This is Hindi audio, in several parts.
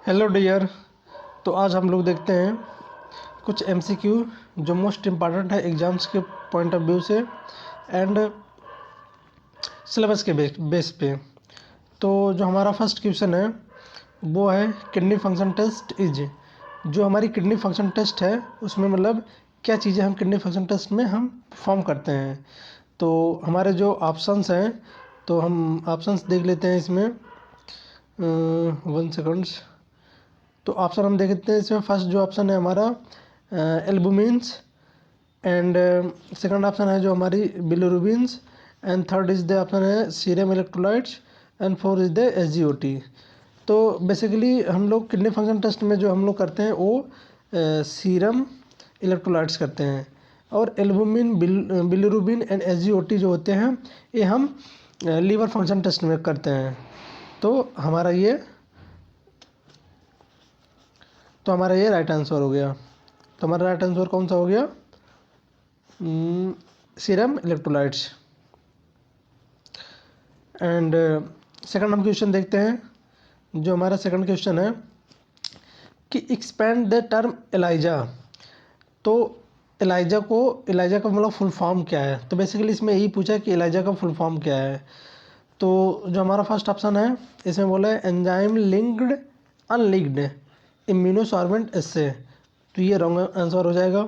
Hello dear. तो आज हम लोग देखते हैं कुछ एमसीक्यू जो मोस्ट इम्पॉर्टेंट है एग्ज़ाम्स के पॉइंट ऑफ व्यू से एंड सिलेबस के बेस पे। तो जो हमारा फर्स्ट क्वेश्चन है वो है किडनी फंक्शन टेस्ट इज। जो हमारी किडनी फंक्शन टेस्ट है उसमें मतलब क्या चीज़ें हम किडनी फंक्शन टेस्ट में हम परफॉर्म करते हैं। तो हमारे जो ऑप्शंस हैं तो हम ऑप्शंस देख लेते हैं इसमें। 1 सेकंड्स। तो ऑप्शन हम देखते हैं इसमें। फर्स्ट जो ऑप्शन है हमारा एल्बुमिन्स एंड सेकंड ऑप्शन है जो हमारी bilirubins and third is the option है serum electrolytes and fourth is the SGOT. तो बेसिकली हम लोग किडनी फंक्शन टेस्ट में जो हम लोग करते हैं वो सीरम इलेक्ट्रोलाइट्स करते हैं और एल्बुमिन बिलिरुबिन एंड एसजीओटी जो होते हैं ये हम लीवर फंक्शन टेस्ट में करते हैं। तो हमारा ये राइट आंसर हो गया। तो हमारा राइट आंसर कौन सा हो गया? Serum electrolytes. एंड सेकंड हम क्वेश्चन देखते हैं। जो हमारा सेकंड क्वेश्चन है कि एक्सपेंड द टर्म एलाइजा। तो एलाइजा का मतलब फुल फॉर्म क्या है? तो बेसिकली इसमें यही पूछा है कि एलाइजा का फुल फॉर्म क्या है। तो जो हमारा फर्स्ट ऑप्शन है इसमें बोला है एंजाइम लिंक्ड अनलिंक्ड इम्यूनोसॉर्बेंट एस्से। तो ये रॉन्ग आंसर हो जाएगा।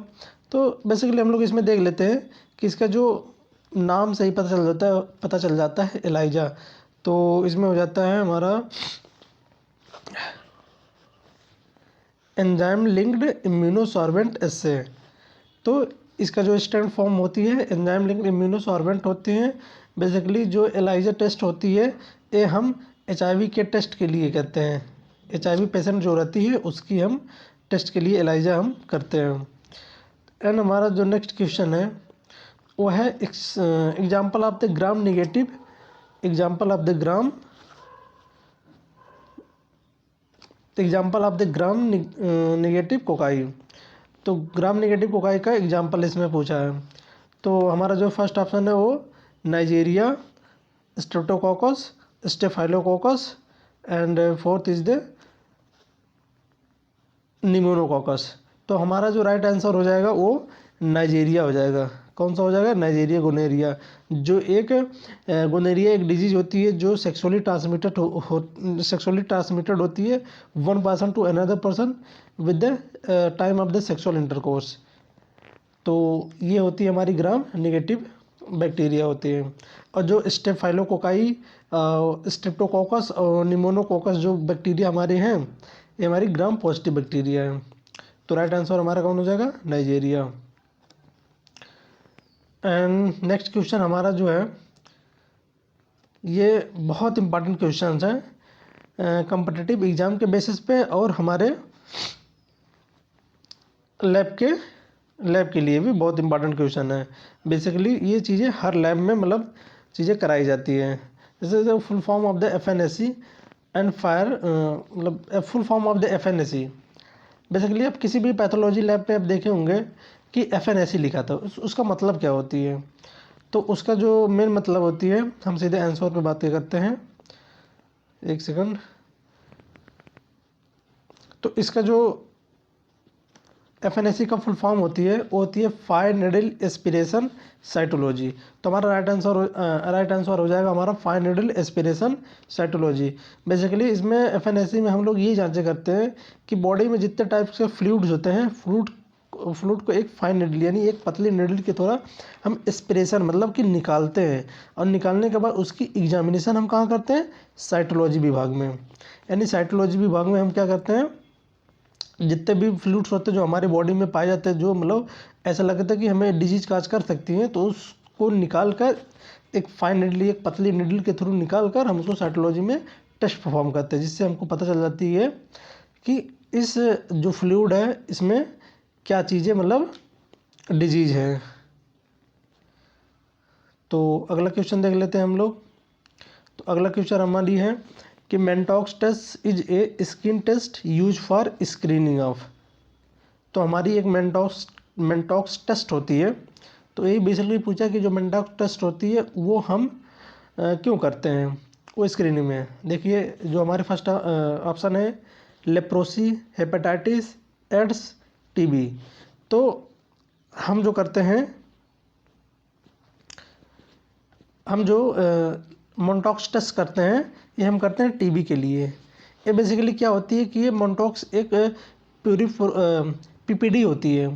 तो बेसिकली हम लोग इसमें देख लेते हैं कि इसका जो नाम से ही पता चल जाता है एलाइजा। तो इसमें हो जाता है हमारा एंजाइम लिंक्ड इम्यूनोसॉर्बेंट एस्से। तो इसका जो स्टैंड फॉर्म होती है एंजाइम लिंक्ड इम्यूनोसॉर्बेंट होती हैं। बेसिकली जो एलाइजा टेस्ट होती है ये हम एचआईवी के टेस्ट के लिए करते हैं। एचआईवी पेशेंट जो रहती है उसकी हम टेस्ट के लिए एलाइजा हम करते हैं। एंड हमारा जो नेक्स्ट क्वेश्चन है वो है example of the gram negative. Example of the gram negative cocci. तो ग्राम निगेटिव कोकाई का एग्जाम्पल इसमें पूछा है। तो हमारा जो फर्स्ट ऑप्शन है वो Neisseria, streptococcus, staphylococcus and fourth is the pneumococcus. तो हमारा जो राइट आंसर हो जाएगा वो नाइजीरिया हो जाएगा। कौन सा हो जाएगा? Neisseria gonorrhoea. जो गोनेरिया एक डिजीज होती है जो सेक्सुअली ट्रांसमिटेड होती है one person to another person with the time of the sexual intercourse. तो ये होती है हमारी ग्राम निगेटिव बैक्टीरिया होती है। और जो स्टेफाइलोकोकाई, स्ट्रेप्टोकोकस और निमोनोकोकस जो बैक्टीरिया हमारे हैं ये हमारी ग्राम पॉजिटिव बैक्टीरिया है। तो राइट आंसर हमारा कौन हो जाएगा? नाइजीरिया। एंड नेक्स्ट क्वेश्चन हमारा जो है ये बहुत इंपॉर्टेंट क्वेश्चन हैं कॉम्पिटिटिव एग्ज़ाम के बेसिस पे और हमारे लैब के लिए भी बहुत इंपॉर्टेंट क्वेश्चन है। बेसिकली ये चीज़ें हर लैब में मतलब चीज़ें कराई जाती हैं। जैसे full form of the FNSC and fire मतलब full form of the FNSC. Basically आप किसी भी पैथोलॉजी लैब पे आप देखे होंगे कि एफएनएससी लिखा था, उसका मतलब क्या होती है? तो उसका जो मेन मतलब होती है हम सीधे आंसर पे बात करते हैं। एक सेकंड। तो इसका जो एफएनएससी का फुल फॉर्म होती है वो होती है फाइन नीडल एस्पिरेशन साइटोलॉजी। तो हमारा राइट आंसर हो जाएगा हमारा fine needle aspiration cytology. Basically इसमें एफएनएससी में हम लोग ये जांचें करते हैं कि बॉडी में जितने टाइप के फ्लूइड्स होते हैं फ्लूइड को एक फाइन नीडल यानी एक पतली नीडल के द्वारा हम एस्पिरेशन मतलब कि निकालते हैं और निकालने के बाद उसकी एग्जामिनेशन हम कहाँ करते हैं? साइटोलॉजी विभाग में। यानी साइटोलॉजी विभाग में हम क्या करते हैं जितने भी फ्लूइड्स होते हैं जो हमारे बॉडी में पाए जाते हैं जो मतलब ऐसा लगता है कि हमें डिजीज काज कर सकती हैं तो उसको निकाल कर एक फाइन नीडल एक पतली नीडल के थ्रू निकाल कर हम उसको साइटोलॉजी में टेस्ट परफॉर्म करते हैं जिससे हमको पता चल जाती है कि इस जो फ्लूइड है इसमें क्या चीज़ें मतलब डिजीज है। तो अगला क्वेश्चन देख लेते हैं हम लोग। तो अगला क्वेश्चन हमारी है कि Mantoux test is a skin test use for screening of. तो हमारी एक मेंटॉक्स टेस्ट होती है। तो यही बेसिकली पूछा कि जो मेंटॉक्स टेस्ट होती है वो हम क्यों करते हैं वो स्क्रीनिंग में। देखिए जो हमारे फर्स्ट ऑप्शन है लेप्रोसी, हेपेटाइटिस, एड्स, टीबी। तो हम जो करते हैं, हम जो मोनटॉक्स टेस्ट करते हैं, ये हम करते हैं टीबी के लिए। ये बेसिकली क्या होती है कि ये मोनटॉक्स एक पीपीडी होती है,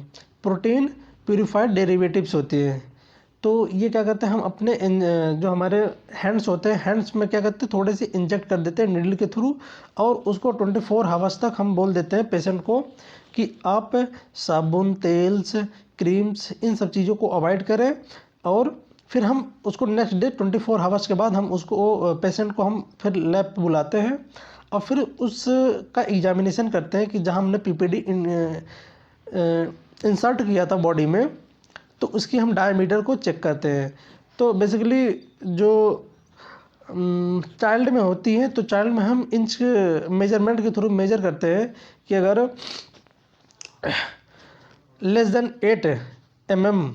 प्रोटीन प्यूरिफाइड डेरिवेटिव्स होती है। तो ये क्या करते हैं, हम अपने जो हमारे हैंड्स होते हैं, हैंड्स में क्या करते हैं, थोड़े से इंजेक्ट कर देते हैं नीडल के थ्रू, और उसको 24 आवर्स तक हम बोल देते हैं पेशेंट को कि आप साबुन, तेल्स, क्रीम्स, इन सब चीज़ों को अवॉइड करें। और फिर हम उसको नेक्स्ट डे 24 आवर्स के बाद हम उसको पेशेंट को हम फिर लैब पे बुलाते हैं और फिर उसका एग्जामिनेशन करते हैं कि जहाँ हमने पीपीडी इंसर्ट किया था बॉडी में, तो उसकी हम डायमीटर को चेक करते हैं। तो बेसिकली जो चाइल्ड में होती है, तो चाइल्ड में हम इंच मेजरमेंट के थ्रू मेजर करते हैं कि अगर लेस देन 8 mm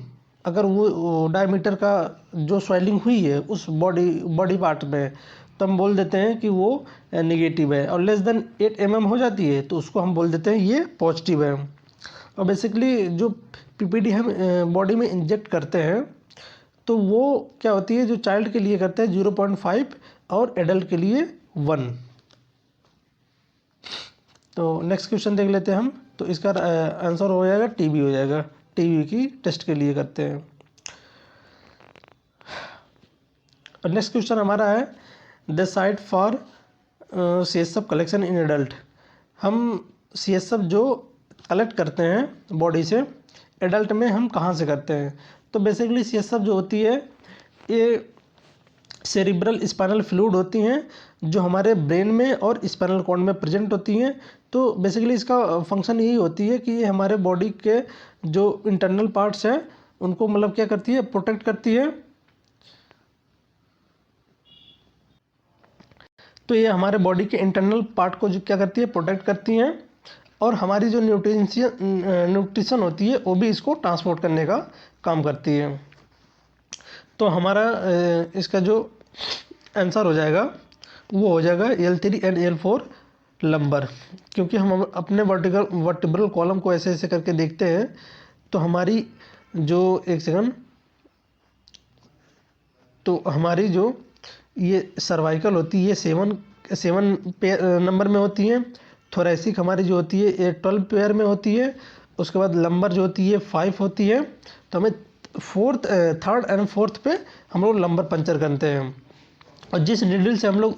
अगर वो डायमीटर का जो स्वेलिंग हुई है उस बॉडी पार्ट में, तो हम बोल देते हैं कि वो नेगेटिव है। और लेस देन 8 mm हो जाती है तो उसको हम बोल देते हैं ये पॉजिटिव है। और बेसिकली जो पीपीडी हम बॉडी में इंजेक्ट करते हैं, तो वो क्या होती है, जो चाइल्ड के लिए करते हैं 0.5 और एडल्ट के लिए 1। तो नेक्स्ट क्वेश्चन देख लेते हैं हम। तो इसका आंसर हो जाएगा टीबी हो जाएगा, टीबी की टेस्ट के लिए करते हैं। और नेक्स्ट क्वेश्चन हमारा है the site for CSF collection in adult. हम CSF जो कलेक्ट करते हैं बॉडी से, एडल्ट में हम कहाँ से करते हैं। तो बेसिकली CSF जो होती है ये सेरिब्रल स्पाइनल फ्लूइड होती हैं जो हमारे ब्रेन में और स्पाइनल कॉर्ड में प्रेजेंट होती हैं। तो बेसिकली इसका फंक्शन यही होती है कि ये हमारे बॉडी के जो इंटरनल पार्ट्स हैं उनको मतलब क्या करती है, प्रोटेक्ट करती है। तो ये हमारे बॉडी के इंटरनल पार्ट को जो क्या करती है, प्रोटेक्ट करती हैं। और हमारी जो न्यूट्रिशन होती है वो भी इसको ट्रांसपोर्ट करने का काम करती है। तो हमारा इसका जो आंसर हो जाएगा वो हो जाएगा L3 एंड L4 लंबर। क्योंकि हम अपने वर्टिब्रल कॉलम को ऐसे ऐसे करके देखते हैं, तो हमारी जो एक सेकंड, तो हमारी जो ये सर्वाइकल होती है 7 पेयर नंबर में होती है। थोरेसिक हमारी जो होती है ये 12 पेयर में होती है। उसके बाद लंबर जो होती है 5 होती है। तो हमें थर्ड एंड फोर्थ पे हम लोग लंबर पंचर करते हैं। और जिस नीडल से हम लोग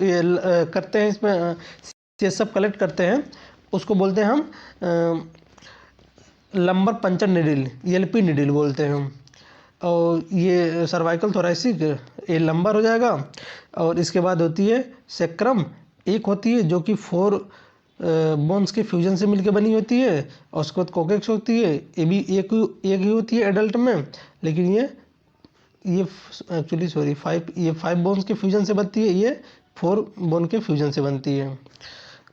करते हैं, इसमें CSF कलेक्ट करते हैं, उसको बोलते हैं हम lumbar puncture needle, LP needle बोलते हैं हम। और ये सर्वाइकल थोरेसिक ये लंबर हो जाएगा। और इसके बाद होती है सेक्रम, एक होती है जो कि 4 बोन्स के फ्यूजन से मिलकर बनी होती है। और उसके बाद कोकेक्स होती है, ये भी एक ही होती है एडल्ट में, लेकिन ये एक्चुअली सॉरी 5 बोन्स के फ्यूजन से बनती है, ये 4 बोन के फ्यूजन से बनती है।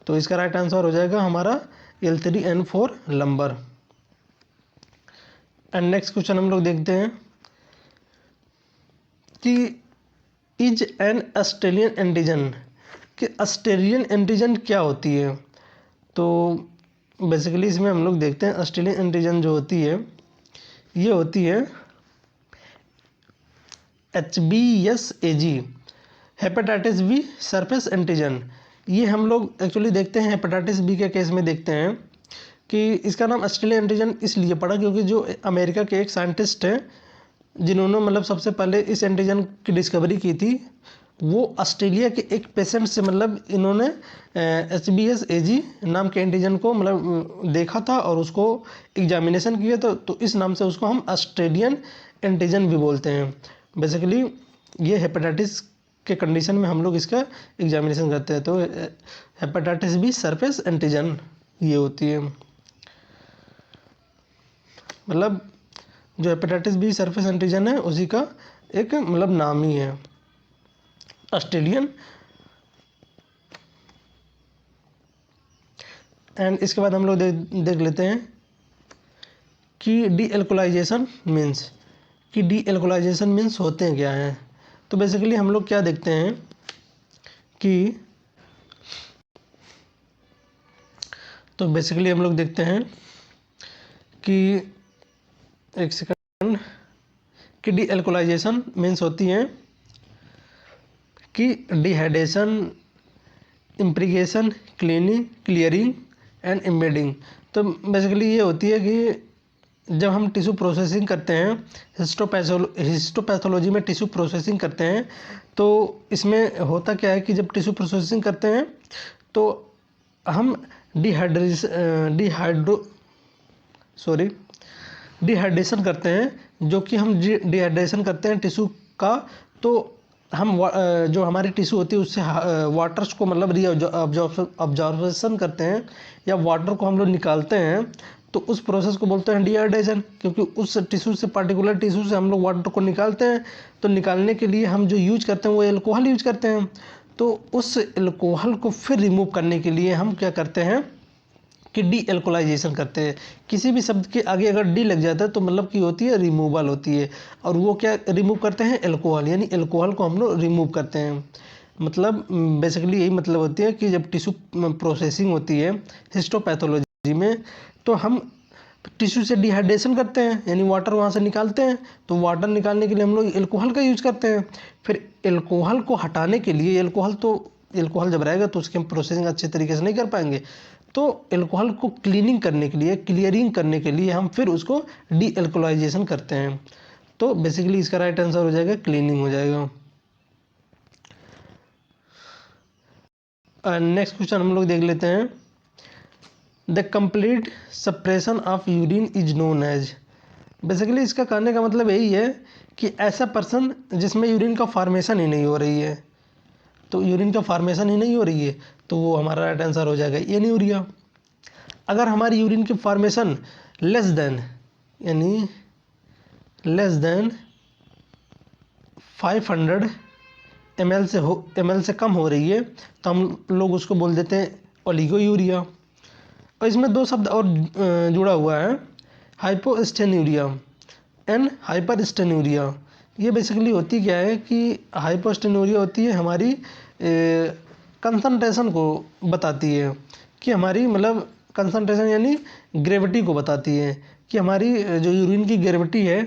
तो इसका राइट आंसर हो जाएगा हमारा L3 and 4 lumbar. And next question हम लोग देखते हैं कि इज एन ऑस्ट्रेलियन एंटीजन, कि ऑस्ट्रेलियन एंटीजन क्या होती है। तो बेसिकली इसमें हम लोग देखते हैं ऑस्ट्रेलियन एंटीजन जो होती है ये होती है HBsAg, hepatitis B surface antigen. ये हम लोग एक्चुअली देखते हैं हेपेटाइटिस बी के केस में देखते हैं कि इसका नाम ऑस्ट्रेलियन एंटीजन इसलिए पड़ा क्योंकि जो अमेरिका के एक साइंटिस्ट हैं जिन्होंने मतलब सबसे पहले इस एंटीजन की डिस्कवरी की थी, वो ऑस्ट्रेलिया के एक पेशेंट से मतलब इन्होंने HBsAg नाम के एंटीजन को मतलब देखा था और उसको एग्जामिनेशन किया। तो इस नाम से उसको हम ऑस्ट्रेलियन एंटीजन भी बोलते हैं। बेसिकली ये हेपेटाइटिस के कंडीशन में हम लोग इसका एग्जामिनेशन करते हैं। तो हेपेटाइटिस बी सरफेस एंटीजन ये होती है, मतलब जो हेपेटाइटिस बी सरफेस एंटीजन है उसी का एक मतलब नाम ही है ऑस्ट्रेलियन। एंड इसके बाद हम लोग देख लेते हैं कि डी एल्कोलाइजेशन मीन्स, कि डी एल्कोलाइजेशन मीन्स होते हैं क्या हैं। तो बेसिकली हम लोग क्या देखते हैं कि तो बेसिकली हम लोग देखते हैं कि एक सेकंड कि डी एल्कोलाइजेशन मीन्स होती है कि dehydration, impregnation, cleaning, clearing and embedding. तो बेसिकली ये होती है कि जब हम टिश्यू प्रोसेसिंग करते हैं, हिस्टोपैथोलॉजी में टिश्यू प्रोसेसिंग करते हैं, तो इसमें होता क्या है कि जब टिश्यू प्रोसेसिंग करते हैं तो हम डिहाइड्रेशन करते हैं, जो कि हम डिहाइड्रेशन करते हैं टिश्यू का, तो हम जो हमारी टिश्यू होती है उससे वाटर्स को मतलब ऑब्जॉर्वेशन करते हैं या वाटर को हम लोग निकालते हैं, तो उस प्रोसेस को बोलते हैं डिहाइड्रेशन। क्योंकि उस टिश्यू से, पार्टिकुलर टिश्यू से हम लोग वाटर को निकालते हैं, तो निकालने के लिए हम जो यूज करते हैं वो एल्कोहल यूज करते हैं। तो उस एल्कोहल को फिर रिमूव करने के लिए हम क्या करते हैं कि डी एल्कोलाइजेशन करते हैं। किसी भी शब्द के आगे अगर डी लग जाता है तो मतलब की होती है रिमूवल होती है, और वो क्या रिमूव करते हैं, एल्कोहल, यानी एल्कोहल को हम लोग रिमूव करते हैं। मतलब बेसिकली यही मतलब होती है कि जब टिश्यू प्रोसेसिंग होती है हिस्टोपैथोलॉजी में, तो हम टिश्यू से डिहाइड्रेशन करते हैं, यानी वाटर वहाँ से निकालते हैं। तो वाटर निकालने के लिए हम लोग एल्कोहल का यूज करते हैं। फिर एल्कोहल को हटाने के लिए, एल्कोहल जब रहेगा तो उसकी हम प्रोसेसिंग अच्छे तरीके से नहीं कर पाएंगे, तो एल्कोहल को क्लीनिंग करने के लिए, क्लियरिंग करने के लिए हम फिर उसको डी एल्कोलाइजेशन करते हैं। तो बेसिकली इसका राइट आंसर हो जाएगा क्लीनिंग हो जाएगा। नेक्स्ट क्वेश्चन हम लोग देख लेते हैं। The complete suppression of urine is known as. Basically इसका कहने का मतलब यही है कि ऐसा पर्सन जिसमें यूरिन का फॉर्मेशन ही नहीं हो रही है, तो यूरिन का फॉर्मेशन ही नहीं हो रही है, तो वो हमारा राइट आंसर हो जाएगा एनीयूरिया। अगर हमारी यूरिन की फॉर्मेशन लेस देन 500 ml से कम हो रही है, तो हम लोग उसको बोल देते हैं ओलिगोयूरिया। और इसमें दो शब्द और जुड़ा हुआ है, हाइपोस्टेन्यूरिया एंड हाइपरस्टेन्यूरिया। ये बेसिकली होती क्या है कि हाइपोस्टेन्यूरिया होती है हमारी कंसंट्रेशन को बताती है, कि हमारी मतलब कंसंट्रेशन यानी ग्रेविटी को बताती है कि हमारी जो यूरिन की ग्रेविटी है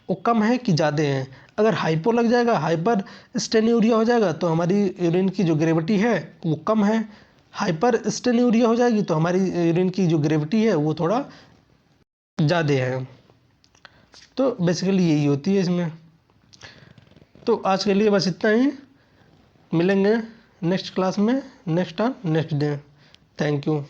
वो कम है कि ज़्यादा है। अगर हाइपो लग जाएगा, हाइपर स्टेन्यूरिया हो जाएगा, तो हमारी यूरिन की जो ग्रेविटी है वो कम है। हाइपर स्टेन्यूरिया हो जाएगी तो हमारी यूरिन की जो ग्रेविटी है वो थोड़ा ज़्यादा है। तो बेसिकली यही होती है इसमें। तो आज के लिए बस इतना ही, मिलेंगे नेक्स्ट क्लास में, नेक्स्ट डे। Thank you.